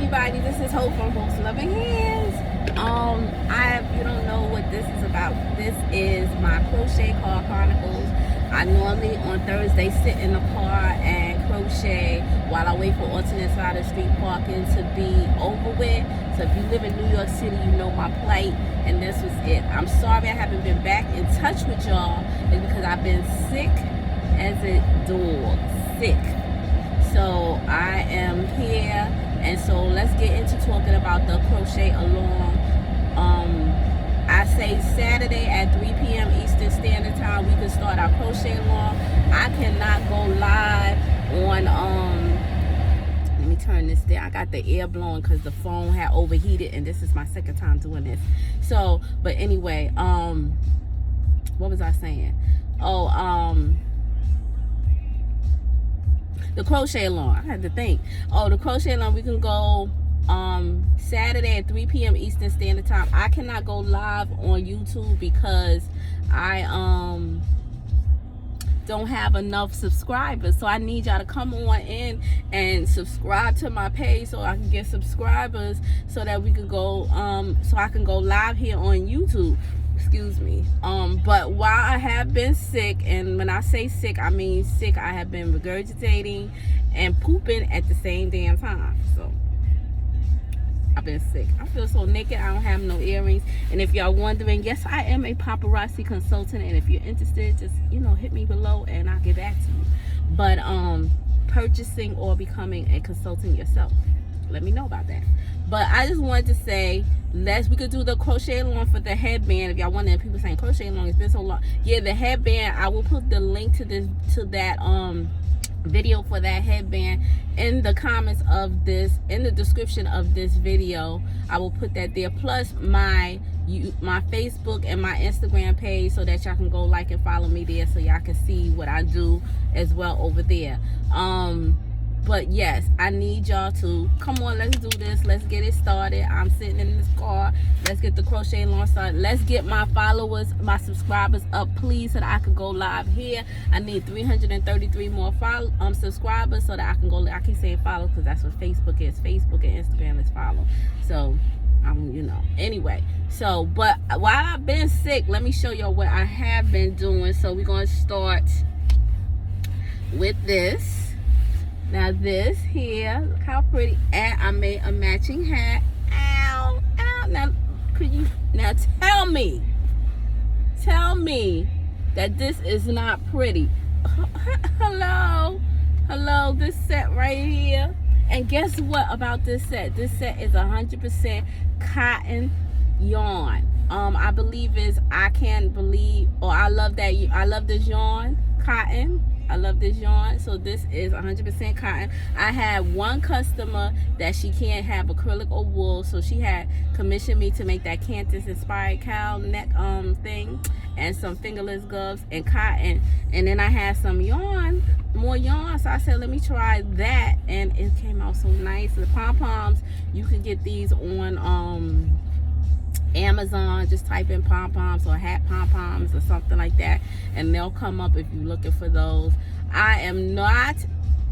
everybody, this is Hope from Hope's Loving Hands. If you don't know what this is about, this is my Crochet Car Chronicles. I normally on Thursday sit in the car and crochet while I wait for alternate side of street parking to be over with. So if you live in New York City, you know my plight, and this was it. I'm sorry I haven't been back in touch with y'all. It's because I've been sick as a dog, sick. So I am here, and so let's get into talking about the crochet along. I say Saturday at 3 p.m. Eastern Standard Time we can start our crochet along. I cannot go live on let me turn this down. I got the air blowing because the phone had overheated, and this is my second time doing this. So but anyway, what was I saying? The crochet along. I had to think. The crochet along, we can go Saturday at 3 p.m. Eastern Standard Time. I cannot go live on YouTube because I don't have enough subscribers. So I need y'all to come on in and subscribe to my page so I can get subscribers so that we could go so I can go live here on YouTube. Excuse me. But while I have been sick, and when I say sick, I mean sick, I have been regurgitating and pooping at the same damn time. So I've been sick. I feel so naked. I don't have no earrings. And if y'all wondering, yes, I am a paparazzi consultant. And if you're interested, just, hit me below and I'll get back to you. But purchasing or becoming a consultant yourself, let me know about that. But I just wanted to say, we could do the crochet along for the headband. If y'all wondering, people saying crochet along, it's been so long. Yeah, the headband, I will put the link to that video for that headband in the comments of this, in the description of this video. I will put that there, plus my Facebook and my Instagram page, so that y'all can go like and follow me there, so y'all can see what I do as well over there. But yes, I need y'all to come on, let's do this. Let's get it started. I'm sitting in this car. Let's get the crochet along started. Let's get my followers, my subscribers up, please, so that I can go live here. I need 333 more subscribers so that I can go. I keep saying follow because that's what Facebook is. Facebook and Instagram is follow. So anyway, so but while I've been sick, let me show y'all what I have been doing. So we're going to start with this. Now this here, look how pretty. And I made a matching hat. Ow, ow. Now tell me that this is not pretty. Hello, this set right here. And guess what about this set? This set is 100% cotton yarn. I believe I love this yarn, cotton. I love this yarn. So this is 100% cotton. I had one customer that she can't have acrylic or wool, so she had commissioned me to make that Cantus inspired cow neck thing, and some fingerless gloves and cotton. And then I had some yarn, more yarn, so I said let me try that, and it came out so nice. The pom-poms, you can get these on Amazon. Just type in pom-poms or hat pom-poms or something like that, and they'll come up if you're looking for those. I am not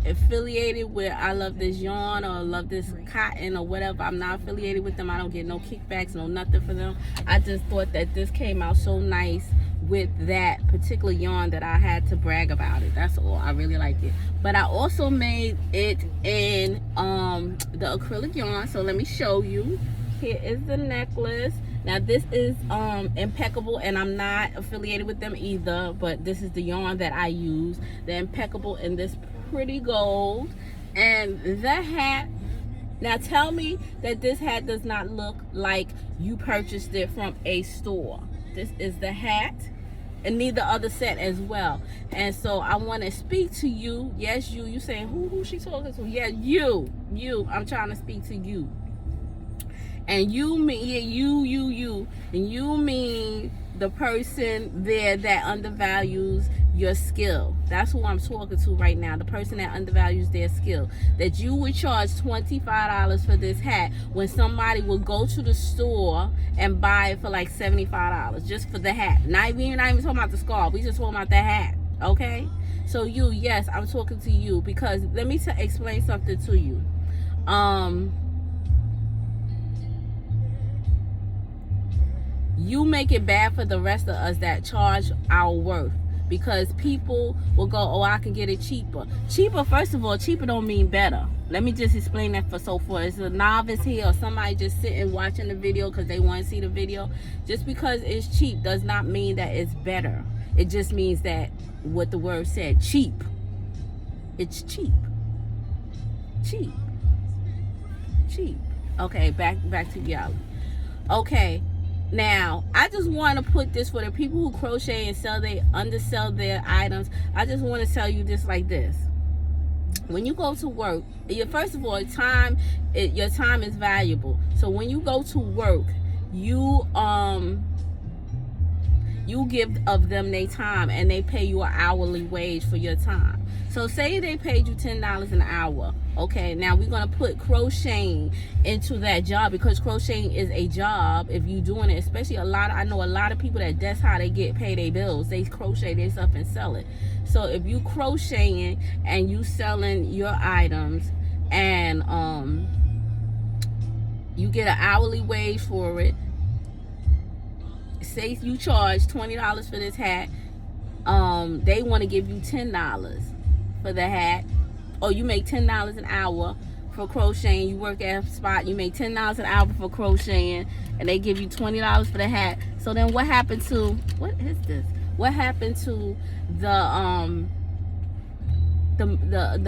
affiliated with I love this yarn or love this cotton or whatever. I'm not affiliated with them. I don't get no kickbacks, no nothing for them. I just thought that this came out so nice with that particular yarn that I had to brag about it. That's all. I really like it. But I also made it in the acrylic yarn, so let me show you. Here is the necklace. Now this is Impeccable, and I'm not affiliated with them either, but this is the yarn that I use. The Impeccable in this pretty gold. And the hat, now tell me that this hat does not look like you purchased it from a store. This is the hat, and neither other set as well. And so I want to speak to you. Yes, you saying who she talking to? Yeah, you. I'm trying to speak to you. And you mean and you mean the person there that undervalues your skill. That's who I'm talking to right now. The person that undervalues their skill. That you would charge $25 for this hat when somebody would go to the store and buy it for like $75 just for the hat. Not even talking about the scarf. We just talking about the hat. Okay? So yes, I'm talking to you, because let me explain something to you. you make it bad for the rest of us that charge our worth. Because people will go, oh, I can get it cheaper. Cheaper, first of all, cheaper don't mean better. Let me just explain that for so far. It's a novice here or somebody just sitting watching the video because they want to see the video. Just because it's cheap does not mean that it's better. It just means that what the word said, cheap. It's cheap. Cheap. Cheap. Okay, back to reality. Okay. Now, I just want to put this for the people who crochet and undersell their items. I just want to tell you this like this. When you go to work, first of all, your time is valuable. So when you go to work, you give of them their time and they pay you an hourly wage for your time. So say they paid you $10 an hour. Okay, now we're going to put crocheting into that job, because crocheting is a job if you're doing it. Especially I know a lot of people that's how they pay their bills. They crochet their stuff and sell it. So if you crocheting and you selling your items and you get an hourly wage for it. Say you charge $20 for this hat, they want to give you $10 for the hat, or you make $10 an hour for crocheting. You work at a spot, you make $10 an hour for crocheting, and they give you $20 for the hat. So then what happened to What happened to the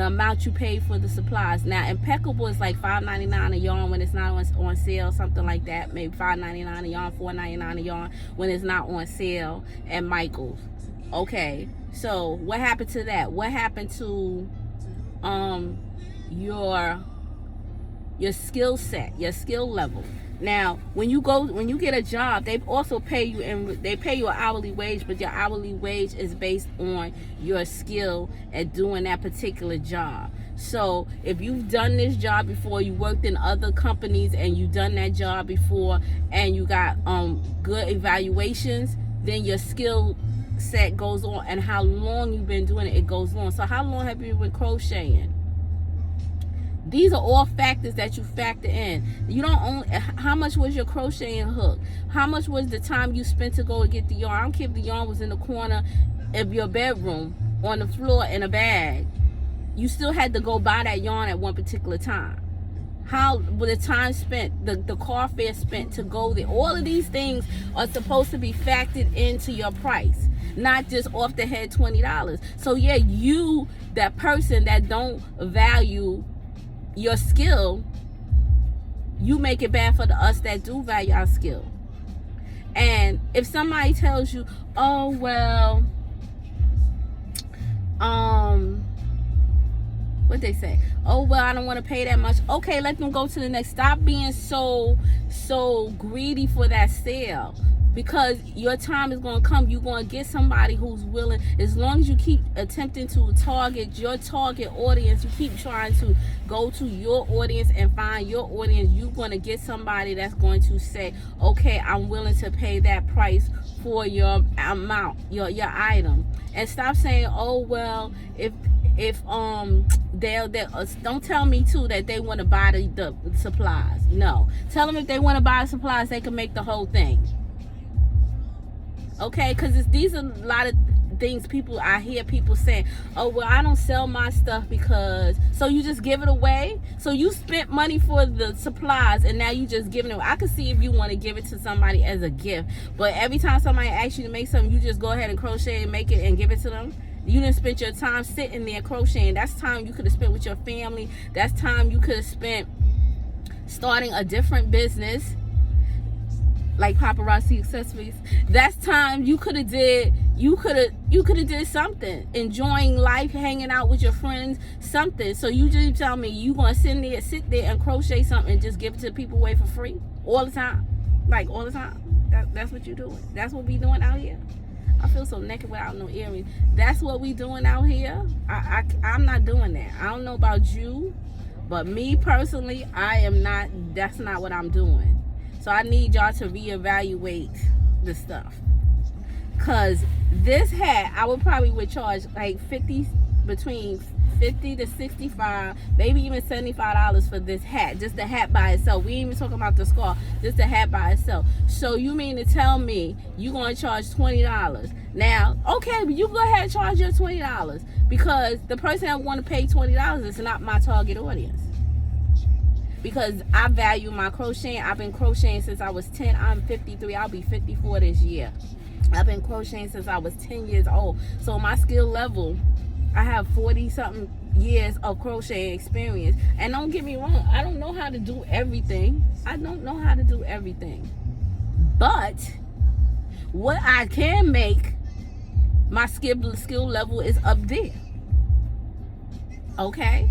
amount you pay for the supplies? Now, Impeccable is like $5.99 a yarn when it's not on sale, something like that. Maybe $5.99 a yarn, $4.99 a yarn when it's not on sale at Michael's. Okay, so what happened to that? What happened to your skill set, your skill level? Now, when you get a job, they also pay you, and they pay you an hourly wage, but your hourly wage is based on your skill at doing that particular job. So if you've done this job before, you worked in other companies and you've done that job before and you got good evaluations, then your skill set goes on, and how long you've been doing it goes on. So how long have you been crocheting? These are all factors that you factor in. You don't only, how much was your crocheting hook? How much was the time you spent to go and get the yarn? I don't care if the yarn was in the corner of your bedroom, on the floor in a bag. You still had to go buy that yarn at one particular time. How the time spent, the car fare spent to go there. All of these things are supposed to be factored into your price, not just off the head $20. So yeah, you, that person that don't value your skill, you make it bad for us that do value our skill. And if somebody tells you, oh well, what they say, oh well, I don't want to pay that much. Okay, let them go to the next. Stop being so greedy for that sale, because your time is going to come. You're going to get somebody who's willing. As long as you keep attempting to target your target audience, you keep trying to go to your audience and find your audience, you're going to get somebody that's going to say, okay, I'm willing to pay that price for your amount, your item. And stop saying, oh well, if they'll don't tell me too that they want to buy the supplies. No, tell them if they want to buy the supplies, they can make the whole thing. Okay, because these are a lot of things I hear people saying, oh well, I don't sell my stuff because, so you just give it away. So you spent money for the supplies and now you just giving it away. I could see if you want to give it to somebody as a gift, but every time somebody asks you to make something, you just go ahead and crochet and make it and give it to them. You didn't spend your time sitting there crocheting. That's time you could have spent with your family. That's time you could have spent starting a different business, like paparazzi accessories. That's time you could have did. You could have did something, enjoying life, hanging out with your friends, something. So you just tell me you gonna sit there and crochet something and just give it to people away for free all the time, like all the time. That's what you doing. That's what we doing out here. I feel so naked without no earrings. That's what we doing out here. I'm not doing that. I don't know about you, but me personally, I am not. That's not what I'm doing. So I need y'all to reevaluate the stuff. Cause this hat, I would probably charge like between $50 to $65, maybe even $75 for this hat, just the hat by itself. We ain't even talking about the scarf, just the hat by itself. So you mean to tell me you gonna charge $20? Now, okay, but you go ahead and charge your $20, because the person that want to pay $20 is not my target audience. Because I value my crocheting. I've been crocheting since I was 10. I'm 53. I'll be 54 this year. I've been crocheting since I was 10 years old. So my skill level, I have 40 something years of crocheting experience. And don't get me wrong, I don't know how to do everything. I don't know how to do everything. But what I can make, my skill level is up there. Okay?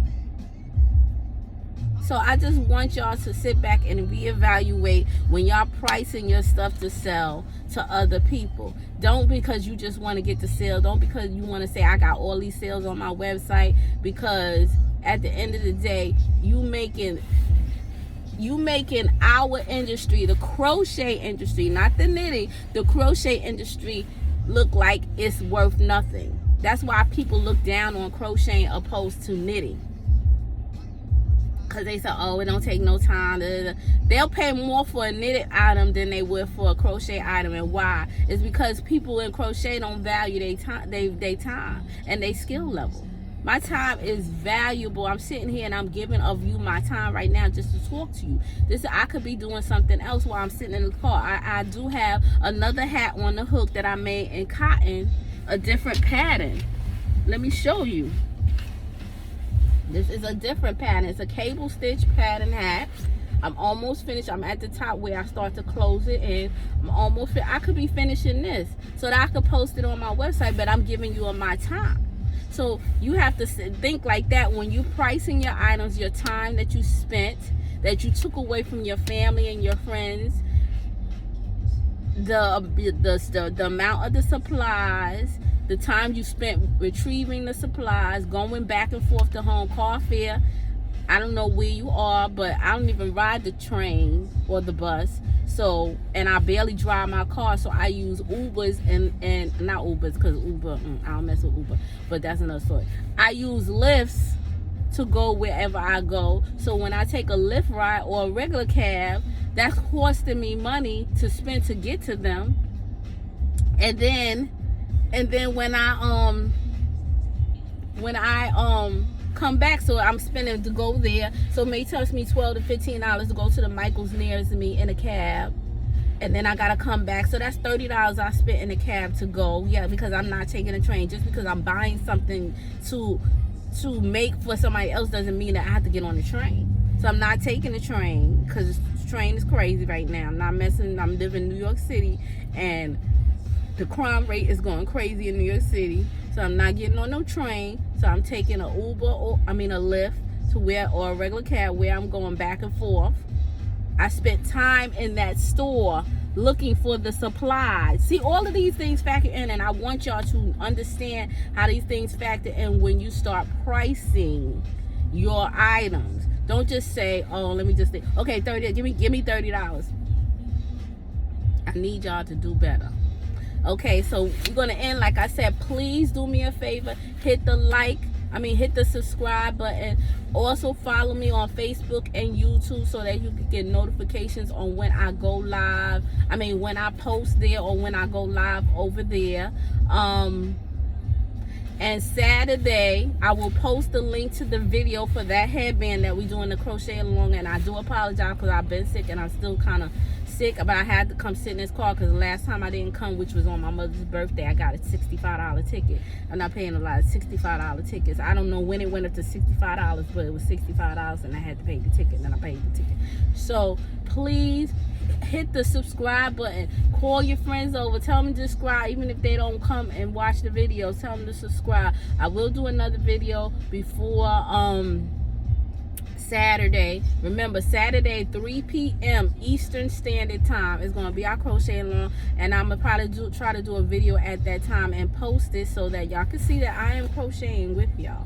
So I just want y'all to sit back and reevaluate when y'all pricing your stuff to sell to other people. Don't because you just want to get the sale. Don't because you want to say I got all these sales on my website, because at the end of the day, you making our industry, the crochet industry, not the knitting, the crochet industry, look like it's worth nothing. That's why people look down on crocheting opposed to knitting. Because they say, oh, it don't take no time. They'll pay more for a knitted item than they would for a crochet item. And why? It's because people in crochet don't value their time and their skill level. My time is valuable. I'm sitting here and I'm giving of you my time right now just to talk to you. I could be doing something else while I'm sitting in the car. I do have another hat on the hook that I made in cotton, a different pattern. Let me show you. This is a different pattern. It's a cable stitch pattern hat. I'm almost finished. I'm at the top where I start to close it, and I'm almost I could be finishing this so that I could post it on my website, but I'm giving you my time. So you have to think like that when you pricing your items, your time that you spent, that you took away from your family and your friends, the amount of the supplies, the time you spent retrieving the supplies, going back and forth to home, car fare. I don't know where you are, but I don't even ride the train or the bus. So, and I barely drive my car, so I use Ubers and not Ubers, because Uber, I don't mess with Uber, but that's another story. I use Lyfts to go wherever I go. So when I take a Lyft ride or a regular cab, that's costing me money to spend to get to them. And then when I come back, so I'm spending to go there, so it may cost me $12 to $15 to go to the Michael's nearest me in a cab, and then I gotta come back, so that's $30 I spent in a cab to go. Yeah, because I'm not taking a train. Just because I'm buying something to make for somebody else doesn't mean that I have to get on the train. So I'm not taking the train, because the train is crazy right now. I'm not messing. I'm living in New York City, and the crime rate is going crazy in New York City. So I'm not getting on no train. So I'm taking a Uber or a Lyft or a regular cab where I'm going back and forth. I spent time in that store looking for the supplies. See, all of these things factor in, and I want y'all to understand how these things factor in when you start pricing your items. Don't just say, oh, let me just think, okay, give me $30. I need y'all to do better. Okay, so we're going to end. Like I said, please do me a favor. Hit the subscribe button. Also follow me on Facebook and YouTube so that you can get notifications on when I go live. When I post there or when I go live over there. And Saturday, I will post the link to the video for that headband that we doing the crochet along. And I do apologize because I've been sick and I'm still kind of sick, but I had to come sit in this car because the last time I didn't come, which was on my mother's birthday, I got a $65 ticket. I'm not paying a lot of $65 tickets. I don't know when it went up to $65, but it was $65 and I had to pay the ticket, and then I paid the ticket. So please hit the subscribe button. Call your friends over. Tell them to subscribe. Even if they don't come and watch the video, tell them to subscribe. I will do another video before Saturday. Remember, Saturday 3 p.m. Eastern Standard Time is going to be our crochet along, and I'm gonna probably try to do a video at that time and post it so that y'all can see that I am crocheting with y'all.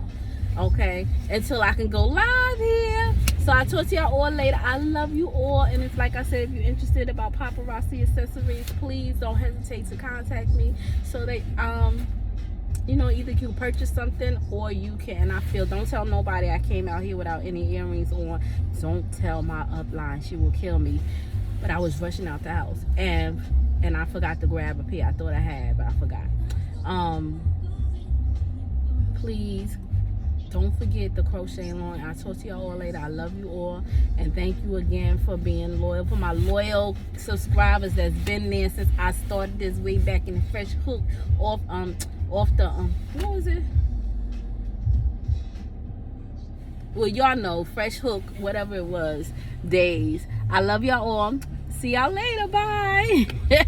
Okay, until I can go live here. So I talk to y'all all later. I love you all, and it's like I said, if you're interested about paparazzi accessories, please don't hesitate to contact me so that you know, either you purchase something or you can. I feel, don't tell nobody I came out here without any earrings on. Don't tell my upline, she will kill me. But I was rushing out the house, and I forgot to grab a pair. I thought I had, but I forgot. Please don't forget the crochet along. I'll talk to y'all all later. I love you all, and thank you again for being loyal. For my loyal subscribers that's been there since I started this way back in the Fresh Hook off the what was it? Well, y'all know, Fresh Hook, whatever it was, days. I love y'all all. See y'all later. Bye.